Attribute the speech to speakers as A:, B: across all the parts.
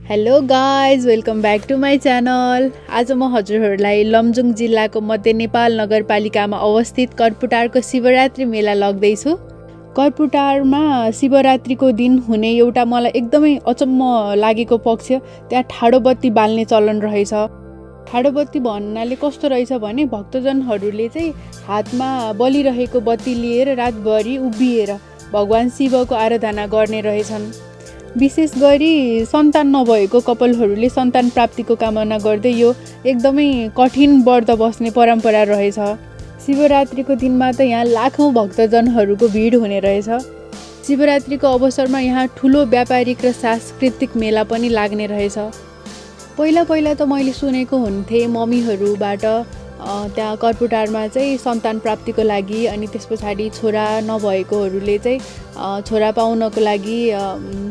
A: Hello guys, welcome back to my channel. आज म हजुरहरूलाई लमजुङ जिल्लाको मध्य नेपाल नगरपालिकामा अवस्थित कर्पुटारको शिवरात्रि मेला लग्दैछु। कर्पुटारमा शिवरात्रिको दिन हुने एउटा मलाई एकदमै अचम्म लागेको पक्ष त्यहाँ ठाडो बत्ती बाल्ने चलन रहेछ। ठाडो बत्ती भन्नाले कस्तो रहेछ भने भक्तजनहरूले चाहिँ हातमा बलिरहेको बत्ती लिएर रातभरि उभिएर भगवान शिवको आराधना गर्ने रहेछन्। विशेष गरी सन्तान नभएको कपालहरूले सन्तान प्राप्तिको कामना गर्दै यो एकदमै कठिन व्रत बस्ने परम्परा रहेछ। शिवरात्रिको दिनमा त यहाँ लाखौँ भक्तजनहरूको भिड हुने रहेछ। शिवरात्रिको अवसरमा यहाँ ठुलो व्यापारिक र सांस्कृतिक मेला पनि लाग्ने रहेछ। पहिला त मैले सुनेको हुन्थेँ मम्मीहरूबाट त्यहाँ कर्पुटारमा चाहिँ सन्तान प्राप्तिको लागि अनि त्यस पछाडि छोरा नभएकोहरूले चाहिँ छोरा पाउनको लागि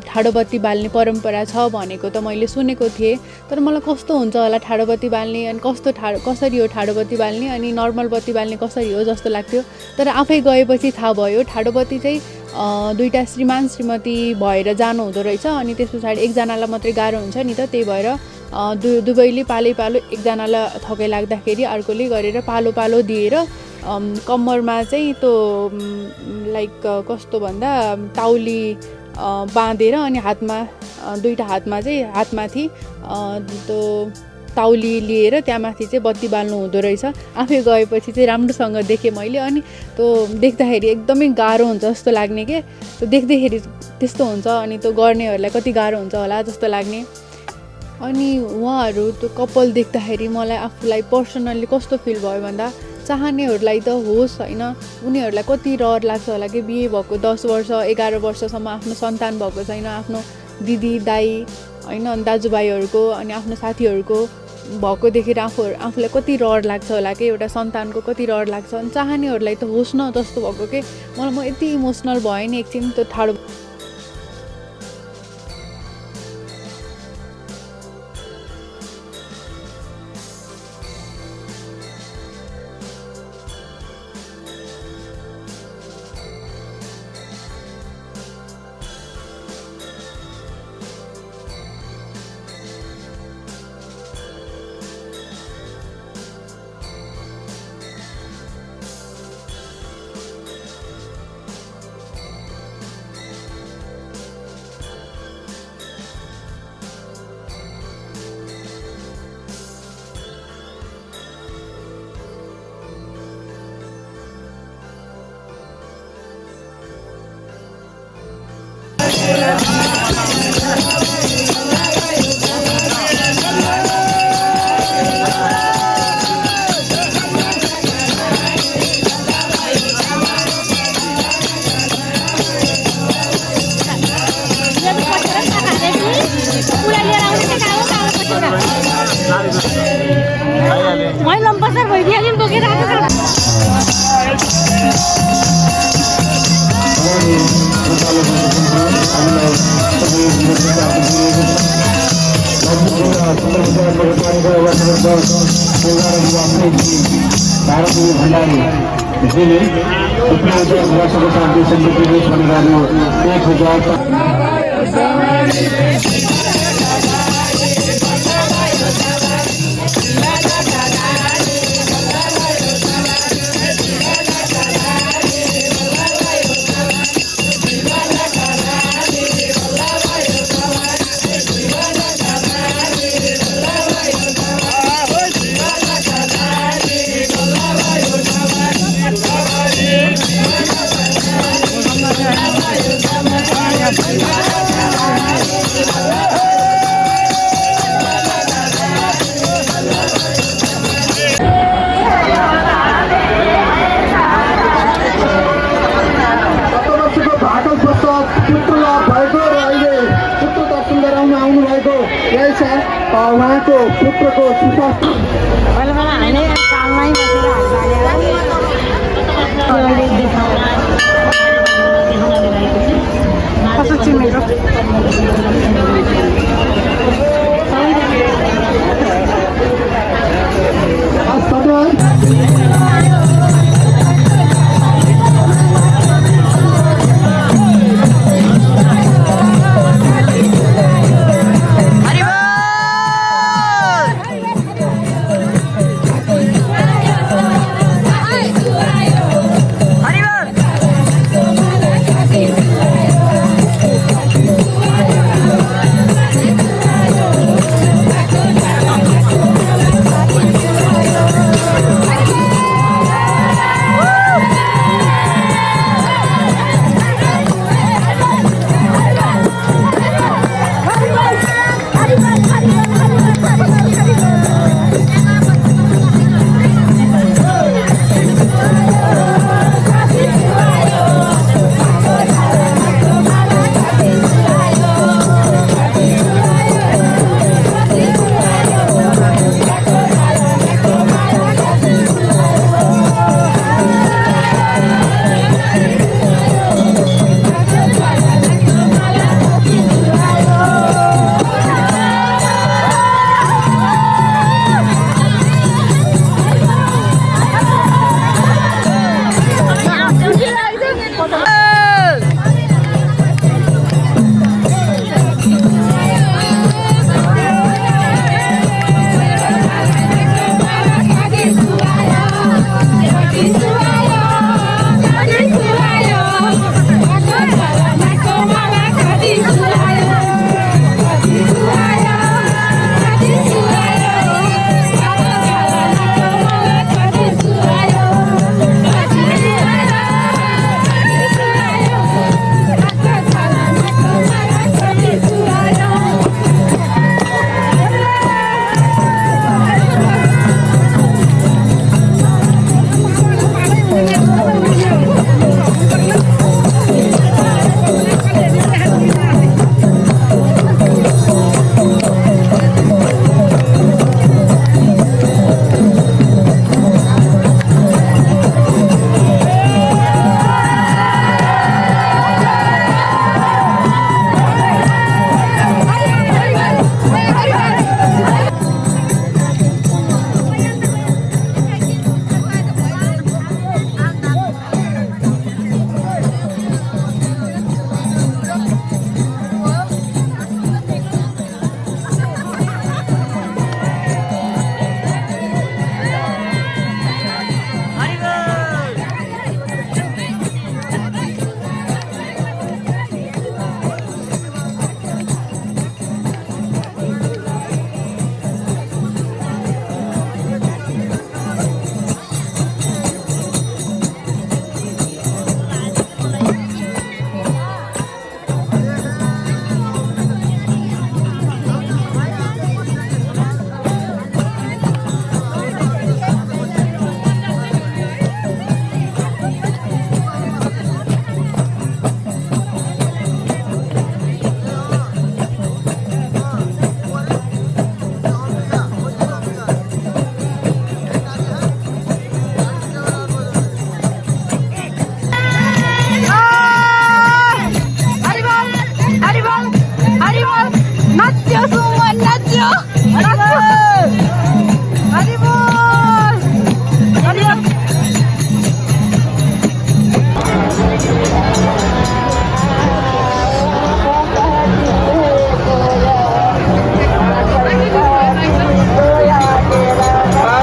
A: ठाडो बत्ती बाल्ने परम्परा छ भनेको त मैले सुनेको थिएँ। तर मलाई कस्तो हुन्छ होला ठाडो बत्ती बाल्ने अनि कसरी हो ठाडो बत्ती बाल्ने अनि नर्मल बत्ती बाल्ने कसरी हो जस्तो लाग्थ्यो। तर आफै गएपछि थाहा भयो ठाडो बत्ती चाहिँ दुईवटा श्रीमान श्रीमती भएर जानु हुँदो रहेछ अनि त्यस पछाडि एकजनालाई मात्रै गाह्रो हुन्छ नि त, त्यही भएर दुवैले पालो एकजनालाई थकै लाग्दाखेरि अर्कोले गरेर पालो दिएर कम्मरमा चाहिँ त्यो लाइक कस्तो भन्दा ताउली बाँधेर अनि हातमा दुईवटा हातमा चाहिँ हातमाथि त्यो ताउली लिएर त्यहाँमाथि चाहिँ बत्ती बाल्नु हुँदो रहेछ। आफै गएपछि चाहिँ राम्रोसँग देखेँ मैले अनि त्यो देख्दाखेरि एकदमै गाह्रो हुन्छ जस्तो लाग्ने के, त्यो देख्दैखेरि त्यस्तो हुन्छ अनि त्यो गर्नेहरूलाई कति गाह्रो हुन्छ होला जस्तो लाग्ने। अनि उहाँहरू त्यो कपाल देख्दाखेरि मलाई आफूलाई पर्सनल्ली कस्तो फिल भयो भन्दा चाहनेहरूलाई त होस् होइन, उनीहरूलाई कति रहर लाग्छ होला कि बिहे भएको 10 वर्ष 11 वर्षसम्म आफ्नो सन्तान भएको छैन, आफ्नो दिदी दाई होइन दाजुभाइहरूको अनि आफ्नो साथीहरूको भएको देखेर आफूलाई कति रहर लाग्छ होला कि, एउटा सन्तानको कति रहर लाग्छ। अनि चाहनेहरूलाई त होस् न जस्तो भएको कि म यति इमोसनल भएँ नि एकछिन त्यो ठाडो
B: मैं लम्पसर भइदिहाल्यो नि बोकेर आएको
C: उहाँको पुत्रको सुस्वास्थ्य
B: हरि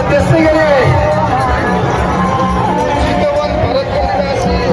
C: त्यस्तै गरी चितवन भरतपुर निवासी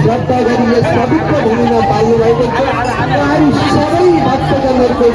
C: श्रद्धा गरी यस पवित्र भूमिमा पाल्नु भएको छ। उहाँहरू सबै भक्तजनहरूको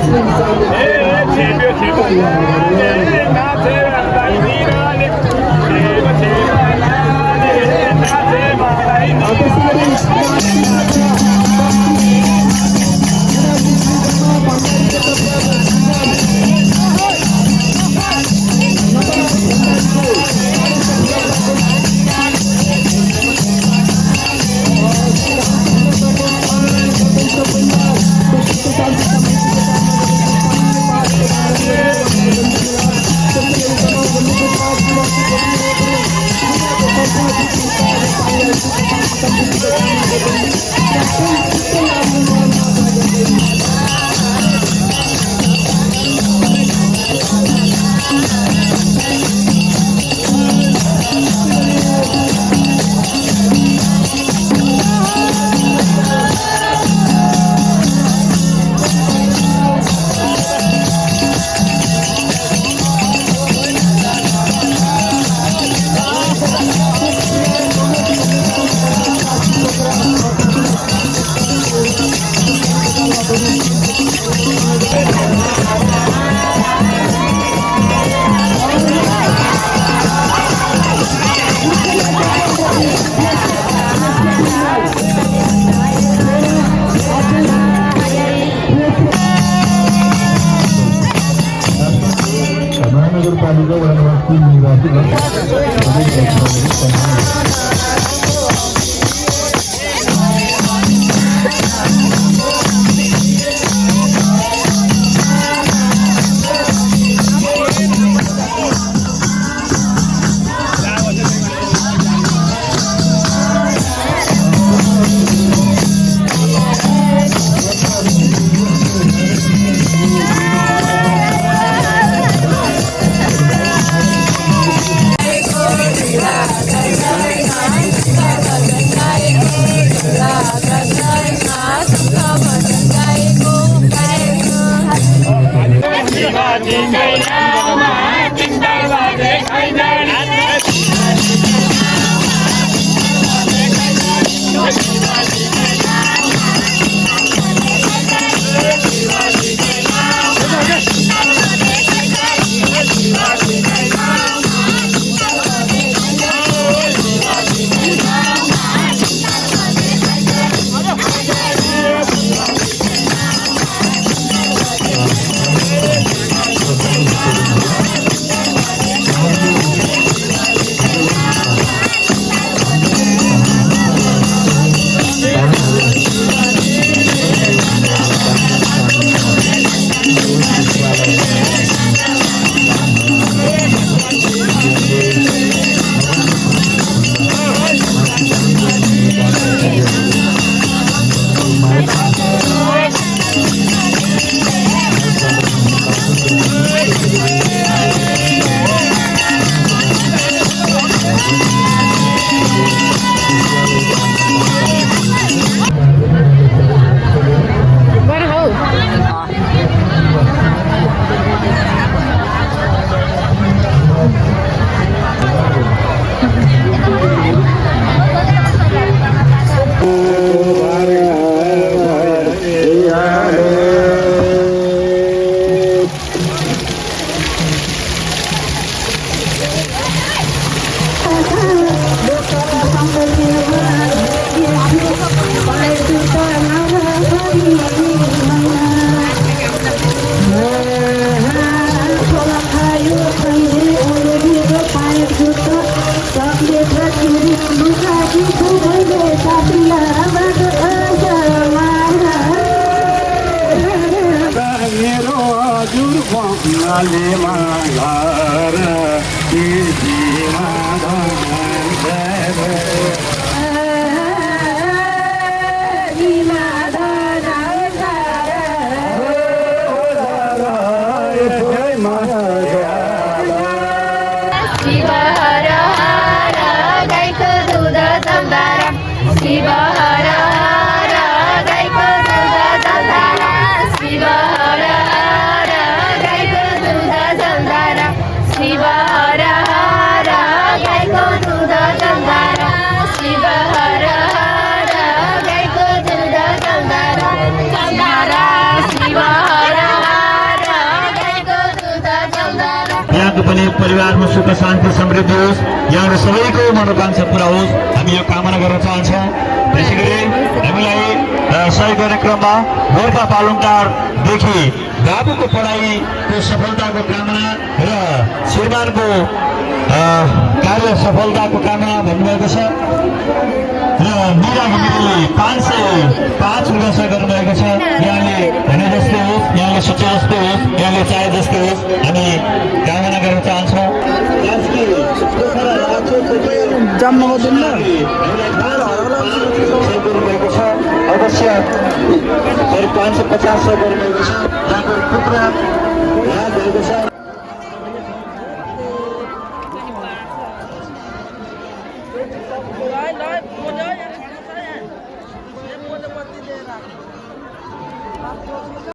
C: महानगरपालिका वडा नंबर 3
D: Thank you. बालीमा घर कृषिमा
B: शिव हर हर गाईको दुध चम्दारा शिव हर हर गाईको दुध चम्दारा शिव हर हर गाईको दुध चम्दारा शिव हर हर गाईको दुध चम्दारा शिव हर हर गाईको दुध चम्दारा चम्दारा शिव हर हर गाईको दुध चम्दारा
D: यहाँको पनि परिवारमा सुख शान्ति समृद्धि होस् यहाँको सबैको मनोकांक्षा पुरा होस् हामी यो कामना गर्न चाहन्छौँ। त्यसै गरी हामीलाई सहयोग गर्ने क्रममा गोर्खा पालुङटारदेखि बाबुको पढाइको सफलताको कामना र श्रीमानको कार्य सफलताको कामना भन्नुभएको छ र मिरा घिमिरेले 505 रुपियाँ सहयोग गर्नुभएको छ। यहाँले भने जस्तो होस्, यहाँले सोचे जस्तो होस्, यहाँले चाहे जस्तो होस् हामी कामना गर्न चाहन्छौँ।
C: जम्मा हुँदैन
D: गर्नुभएको छ अवश्य 550 गर्नुभएको छ। यहाँको पुत्र याद भएको छ।